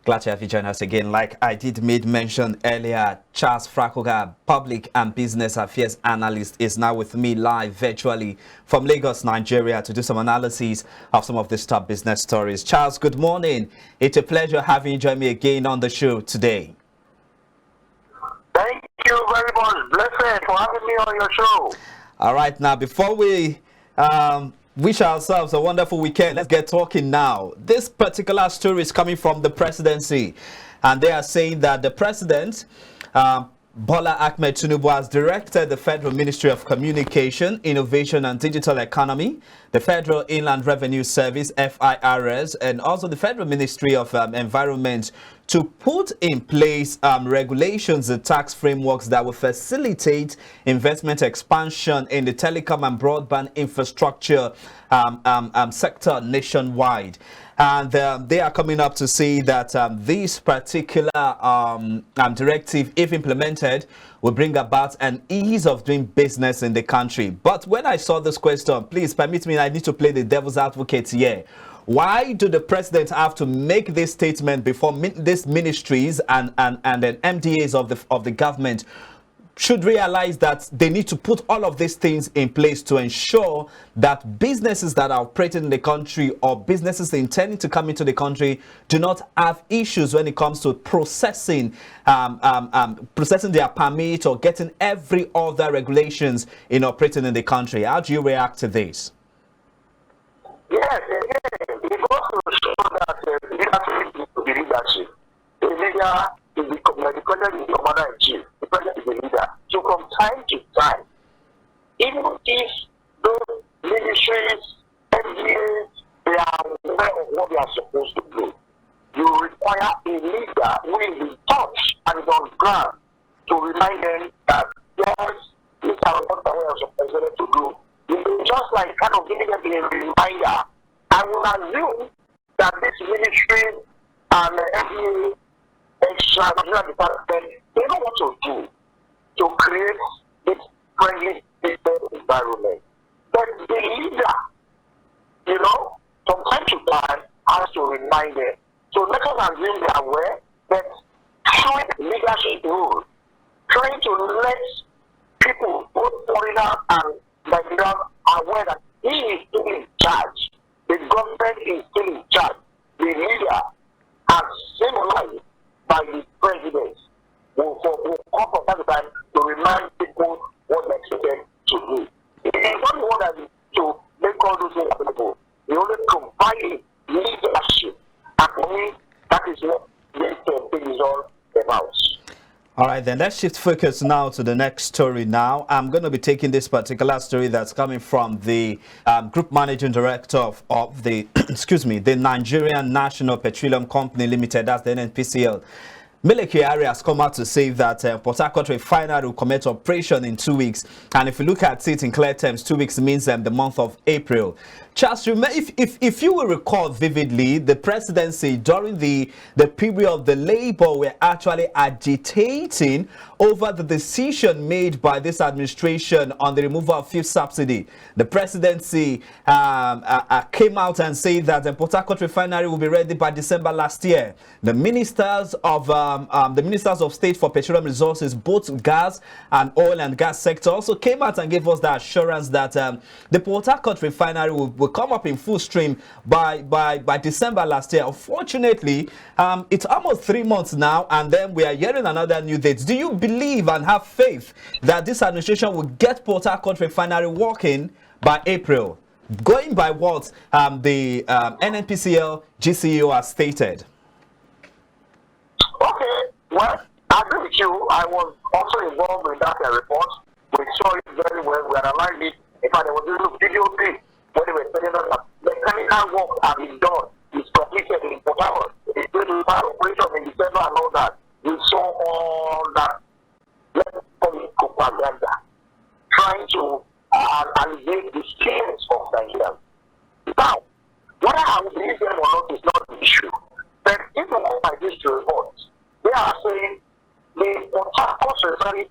Glad to have you join us again. Like I did mention earlier, Charles Frakoga, Public and Business Affairs Analyst, is now with me live virtually from Lagos, Nigeria, to do some analysis of some of the top business stories. Charles, good morning. It's a pleasure having you join me again on the show today. Thank you very much, Blessed, for having me on your show. All right, now before we wish ourselves a wonderful weekend, let's get talking now. This particular story is coming from the presidency, and they are saying that the president, Bola Ahmed Tinubu, has directed the Federal Ministry of Communication, Innovation and Digital Economy, the Federal Inland Revenue Service, FIRS, and also the Federal Ministry of Environment to put in place regulations and tax frameworks that will facilitate investment expansion in the telecom and broadband infrastructure sector nationwide. And they are coming up to say that this particular directive, if implemented, will bring about an ease of doing business in the country. But when I saw this question, please permit me, I need to play the devil's advocate here. Why do the president have to make this statement before these ministries and then MDAs of the government should realize that they need to put all of these things in place to ensure that businesses that are operating in the country or businesses intending to come into the country do not have issues when it comes to processing their permit or getting every other regulations in operating in the country. How do you react to this? Yes, again, it goes to show that leadership is the leadership. The leader is the president is the commander-in-chief. The president is the leader. So from time to time, even if those ministries, MDAs, they are aware of what they are supposed to do, you require a leader who is in touch and is on ground to remind them that, yes, these are what we are supposed to do. Just like kind of giving them a reminder, I will assume that this ministry and the extra department, they know what to do to create this friendly business environment. But the leader, from time to time, has to remind them. So let us assume they are aware that showing leadership role, trying to let people, both foreigners and Nigerians, are aware that he is still in charge. The government is still in charge. The leader, as symbolized by the president, will come from time to time to remind people what they expect to do. It is not the one that is to make all those things available. We only provide leadership. And for me, that is what this thing is all about. All right, then let's shift focus now to the next story now. I'm going to be taking this particular story that's coming from the Group Managing Director of the, the Nigerian National Petroleum Company Limited, that's the NNPCL. Mele Kyari has come out to say that Port Harcourt Refinery will commence operation in 2 weeks. And if you look at it in clear terms, 2 weeks means the month of April. Charles, if you will recall vividly, the presidency during the period of the Labour were actually agitating over the decision made by this administration on the removal of fuel subsidy. The presidency came out and said that the Port Harcourt Refinery will be ready by December last year. The ministers of State for Petroleum Resources, both gas and oil and gas sector, also came out and gave us the assurance that the Port Harcourt Refinery will come up in full stream by December last year. Unfortunately, it's almost 3 months now, and then we are hearing another new date. Do you believe and have faith that this administration will get Port Harcourt Refinery working by April, going by what the NNPCL GCEO has stated? Okay, well, I agree with you. I was also involved in that report. We saw it very well. We analyzed it. In fact, there was a video clip when they were telling us that mechanical work has been done. It's completed in Port Harcourt. It's going to start operation in December and all that. We saw all that. Let's call it propaganda. Trying to alleviate the fears of Nigerians. Now, whether I will believe them or not is not the issue. But if you look at this report, they are saying the Port Harcourt Refinery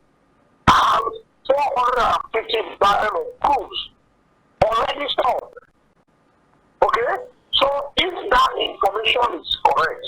has 450 barrels of crude already stored. Okay? So if that information is correct,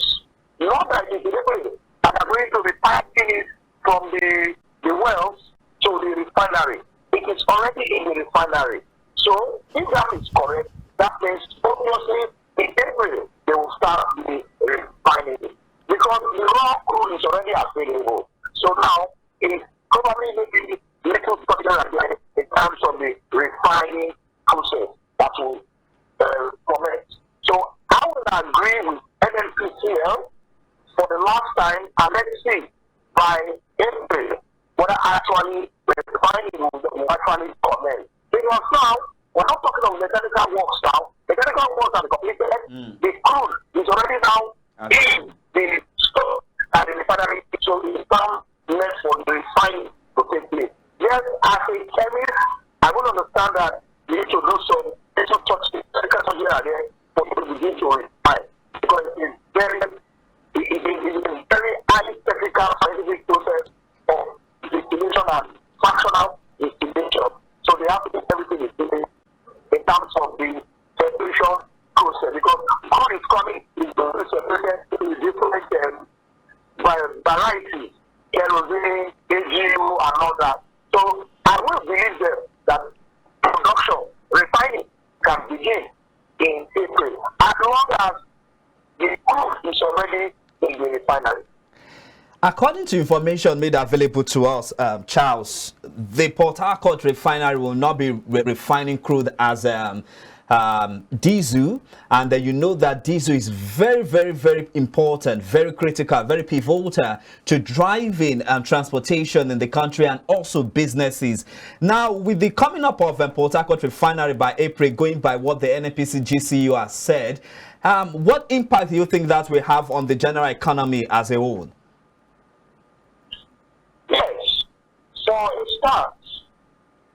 not that is delivery, and are going to be piping it from the wells to the refinery. It is already in the refinery. So if that is correct, that means obviously in April they will start the refining it. Because the raw crude is already available. So now it is probably maybe little structure in terms of the refining process that will commence. So I will agree with NNPCL for the last time, and let's see by April whether actually refining will actually commence. Because now we're not talking of mechanical works now. Mechanical works are completed. The crude is already now in the store and the refinery, so it's now left for the refining to take place. Yes, as a chemist, I will understand that you need to do some little touches here and there for you to begin to refine, because it is a very highly technical scientific process of distillation and fractional distillation. So they have to do everything in terms of the separation process, because crude is coming into separated in different varieties, kerosene, AGU, and all that. So I will believe them that production, refining can begin in April, as long as the crude is already in the refinery. According to information made available to us, Charles, the Port Harcourt refinery will not be refining crude as diesel, and you know that diesel is very, very, very important, very critical, very pivotal to driving and transportation in the country and also businesses. Now, with the coming up of Port Harcourt refinery by April, going by what the NNPC GCU has said, what impact do you think that will have on the general economy as a whole? Yes. So it starts.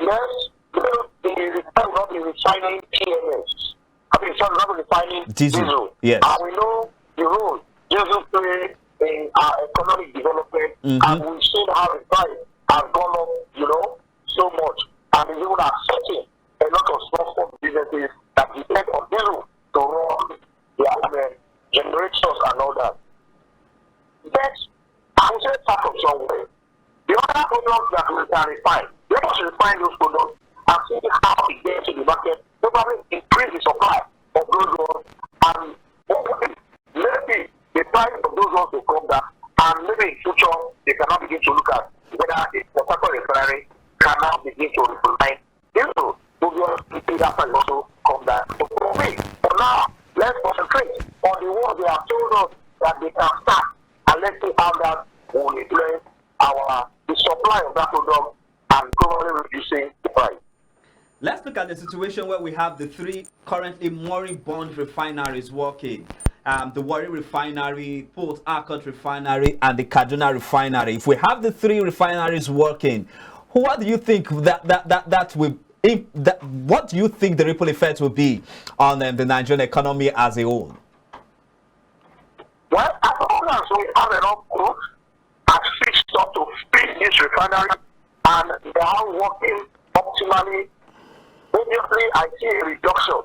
Yes, the refinery will be refining PMS. I mean, sorry, not refining diesel. Yes. And we know the role diesel play in our economic development, and we've seen how the price has gone up, so much. And it's even affecting a lot of small businesses that depend on diesel to run their generators and all that. But I will say part of somewhere. The other products that we can refine, let us refine those products and see how it gets to the market, probably increase the supply of those ones, and maybe the price of those ones will come down, and maybe in future they cannot begin to look at whether the Port Harcourt refinery cannot begin to refine. So maybe that price also come down. So for me, for now, let's concentrate on the ones they have told us that they can start, and let's see how that will influence the supply of that product and probably reducing the price. Let's look at the situation where we have the three currently moribund refineries working. The Warri Refinery, Port Harcourt Refinery, and the Kaduna Refinery. If we have the three refineries working, what do you think what do you think the ripple effect will be on the Nigerian economy as a whole? Well, as long as we have enough crude and feedstock to feed this refinery, and they are working optimally, obviously I see a reduction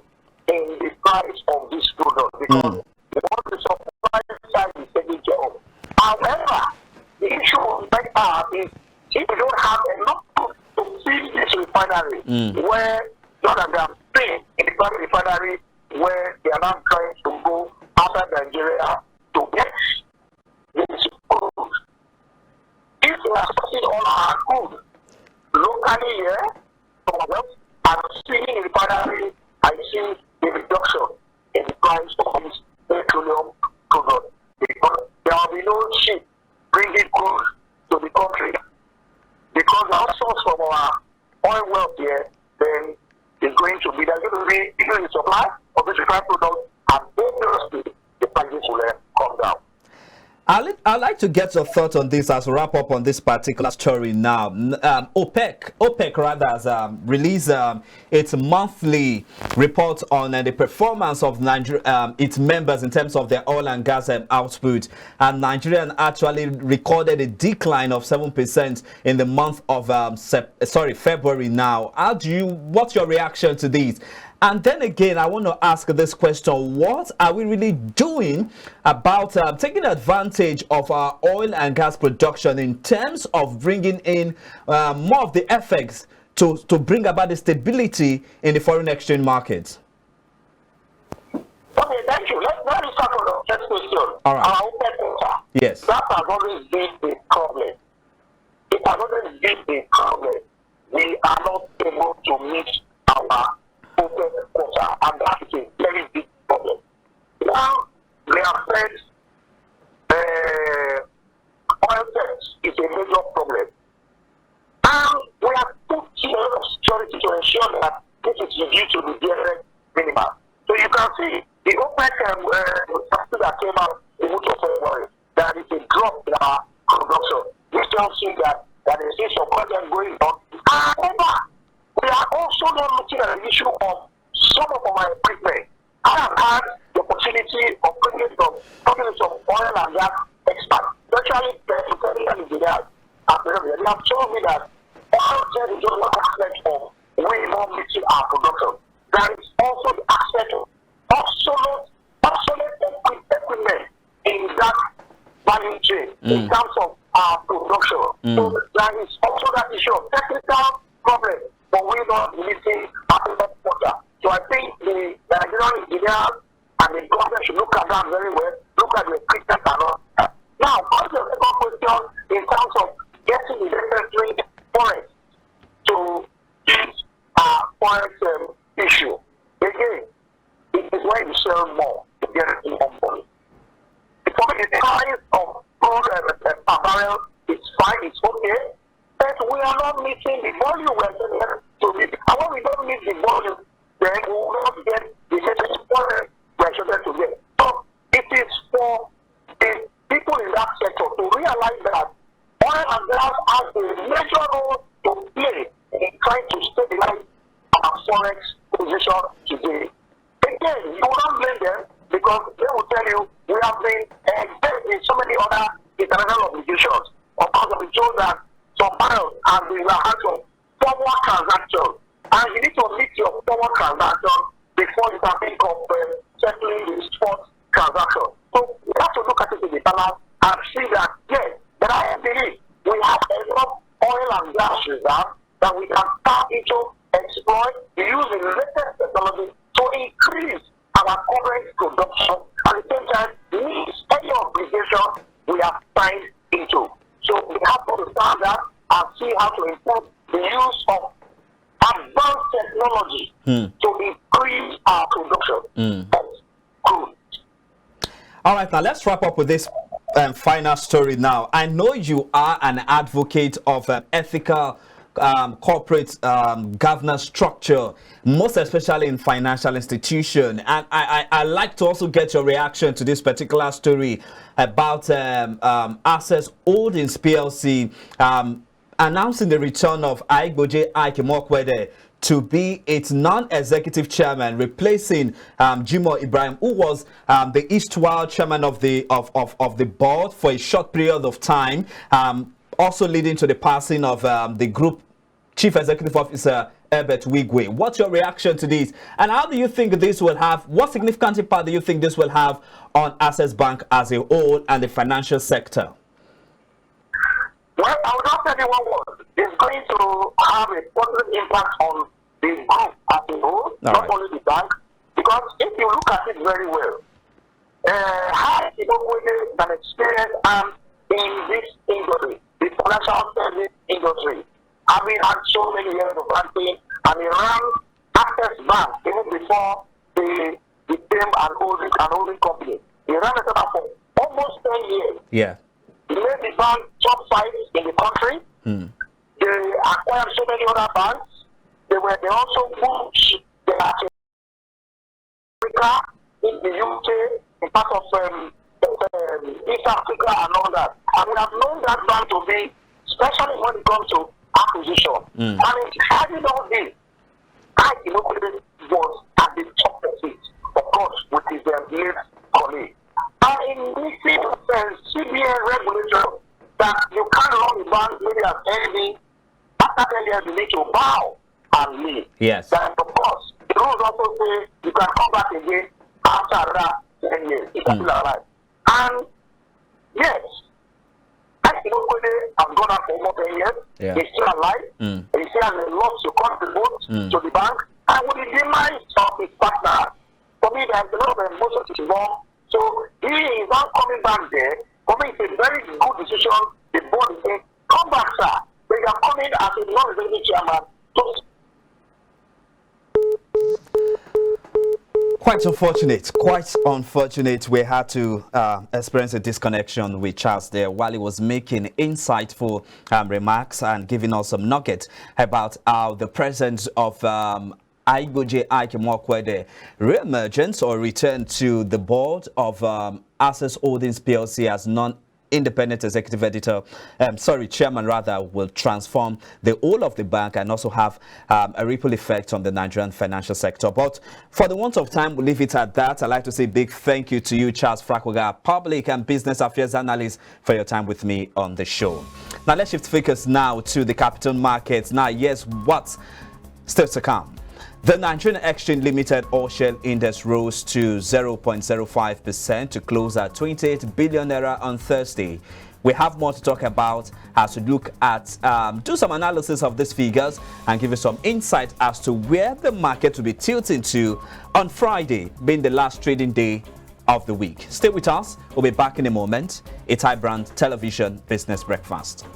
in the price of this product, because once the supply side is taken care of. However, the issue right now is if we don't have enough crude to feed this refinery, where rather than staying in the private refinery where they are now trying to go outside Nigeria to get this crude. If we are sourcing all our crude locally here, and seeing in the refinery, I see a reduction in the price of this petroleum product, because there will be no ship bringing crude to the country, because the outsource from our oil wealth here, then is going to be, there's going to be the supply of this refined product, and obviously the prices will come down. I'd like to get your thoughts on this as we wrap up on this particular story now. OPEC rather has released its monthly report on the performance of Nigeria, its members in terms of their oil and gas output. And Nigeria actually recorded a decline of 7% in the month of February now. What's your reaction to this? And then again, I want to ask this question: what are we really doing about taking advantage of our oil and gas production in terms of bringing in more of the effects to bring about the stability in the foreign exchange markets? Okay, thank you. Let me start with the first question. All right. Our open quota. Yes. That has always been a problem. It has always been a problem. We are not able to meet our open quota, and that is a very big problem. Now, they have said oil tax is a major problem. And we have put in a lot of security to ensure that this is reduced to the direct minimum. So you can see the OPEC that came out in February, that is a drop in our production. We still see that there is some content going on. However, we are also not looking at the issue of some of our equipment. I have had the opportunity of talking some oil and gas experts, especially petrochemical engineers. They have told me that oil trade is just one aspect of way more meeting our production. There is also the aspect of obsolete equipment in that value chain in terms of our production. So there is also that issue of technical problem, but we're not meeting our quota. So I think the Nigerian engineers and the government should look at that very well, look at the equipment and all. Now, what's the second question in terms of getting the necessary forex to use our forex issue? Again, it is when you sell more to get it in one money. For me, the price of crude per barrel is fine, it's okay, but we are not meeting the volume we are getting to meet. And when we don't meet the volume, then we will not get the necessary forex we are supposed to get. So it is for the people in that sector to realize that oil and gas has a major role to play in trying to stabilize our forex position today. Again, you will not blame them because they will tell you we have been engaged in so many other international obligations. Of course, we told that some barrels and we will have some forward transactions. And you need to meet your forward transaction before you can think of settling the spot transaction. So we have to look at it in the balance and see that, yes, but I believe we have enough oil and gas reserve that we can tap into, exploit, use the latest technology to increase our current production at the same time meet any obligation we have signed into. So we have to understand that and see how to improve the use of advanced technology to increase our production. That's good. All right, now let's wrap up with this final story now. I know you are an advocate of ethical corporate governance structure, most especially in financial institution, and I like to also get your reaction to this particular story about Access Holdings PLC announcing the return of Aigboje Aikemokwede to be its non-executive chairman, replacing Jimoh Ibrahim, who was the erstwhile chairman of the board for a short period of time, also leading to the passing of the group chief executive officer Herbert Wigwe. What's your reaction to this, and how do you think this will have, what significant impact do you think this will have on Access Bank as a whole and the financial sector? Well, I would not tell you one word. It's going to have a positive impact on the group as a whole, not only the bank, because if you look at it very well, how Tinubu is an experienced in this industry, the financial service industry. I mean, had so many years of banking, and he ran Access Bank even before they became an holding company. He ran it for almost 10 years. Yeah. He made the bank top 5 in the country. They acquired so many other banks. They also moved their Africa, in the UK, in part of East Africa and all that. And we have known that bank to be, especially when it comes to acquisition. And it's having all this. I was at the top of it, of course, with his late colleague. And in this CBN regulator that you can't run the bank maybe as anything, after 10 years you need to bow and leave. Yes. Then of course, the rules also say you can come back again after that 10 years. It's still alive. And yes, I have gone out for almost 10 years. Yeah. He's still alive. He still has a lot to contribute to the bank. And with the demise of his partner, for me, there's a lot of emotions involved. So he is not coming back there. For me, it's a very good decision. The board is saying, come back, sir. But you are coming as a non-executive chairman. Quite unfortunate. We had to experience a disconnection with Charles there while he was making insightful remarks and giving us some nuggets about how the presence of Igboje Aikemokwe re-emergence or return to the board of Access Holdings PLC as non-independent executive editor, chairman rather, will transform the whole of the bank and also have a ripple effect on the Nigerian financial sector. But for the want of time, we'll leave it at that. I'd like to say a big thank you to you, Charles Frakwaga, public and business affairs analyst, for your time with me on the show. Now let's shift focus now to the capital markets. Now, yes, what's still to come? The Nigerian Exchange Limited All-Share Index rose to 0.05% to close at 28 billion naira on Thursday. We have more to talk about as we look at, do some analysis of these figures and give you some insight as to where the market will be tilting to on Friday, being the last trading day of the week. Stay with us. We'll be back in a moment. It's iBrand Television Business Breakfast.